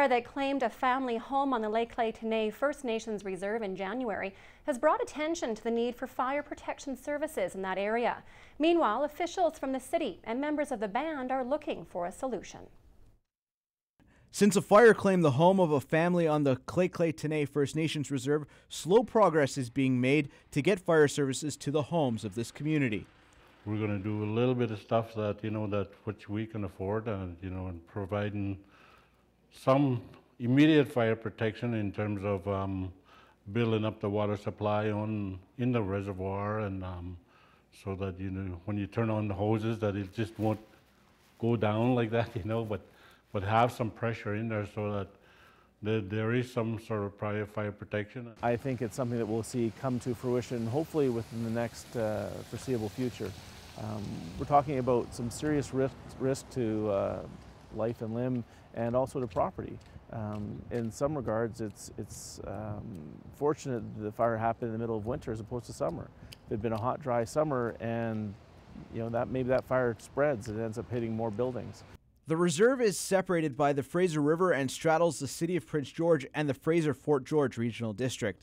fire that claimed a family home on the Lheidli T'enneh First Nations reserve in January has brought attention to the need for fire protection services in that area. Meanwhile, officials from the city and members of the band are looking for a solution. Since a fire claimed the home of a family on the Lheidli T'enneh First Nations reserve, slow progress is being made to get fire services to the homes of this community. We're going to do a little bit of stuff that, that which we can afford, and, and providing some immediate fire protection in terms of building up the water supply in the reservoir, and so that, when you turn on the hoses, that it just won't go down like that, but have some pressure in there so that there is some sort of prior fire protection. I think it's something that we'll see come to fruition, hopefully within the next foreseeable future. We're talking about some serious risk to life and limb, and also to property. In some regards, it's fortunate the fire happened in the middle of winter as opposed to summer. If it had been a hot, dry summer, and maybe that fire spreads, it ends up hitting more buildings. The reserve is separated by the Fraser River and straddles the city of Prince George and the Fraser-Fort George Regional District.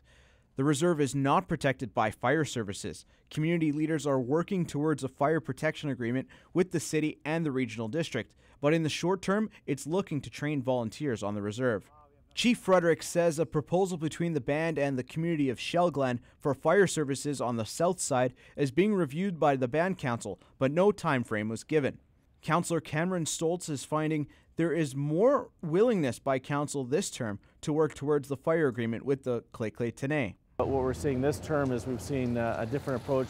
The reserve is not protected by fire services. Community leaders are working towards a fire protection agreement with the city and the regional district, but in the short term, it's looking to train volunteers on the reserve. Chief Frederick says a proposal between the band and the community of Shelley for fire services on the south side is being reviewed by the band council, but no time frame was given. Councillor Cameron Stoltz is finding there is more willingness by council this term to work towards the fire agreement with the Lheidli T'enneh. But what we're seeing this term is we've seen a different approach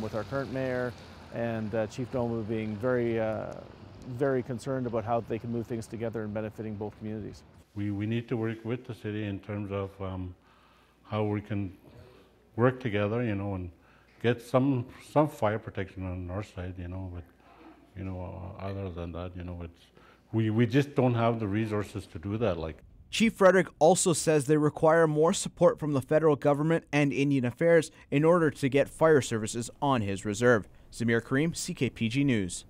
with our current mayor and Chief Nomu being very concerned about how they can move things together and benefiting both communities. We need to work with the city in terms of how we can work together, and get some fire protection on our side, but other than that, we just don't have the resources to do that. Chief Frederick also says they require more support from the federal government and Indian Affairs in order to get fire services on his reserve. Zamir Karim, CKPG News.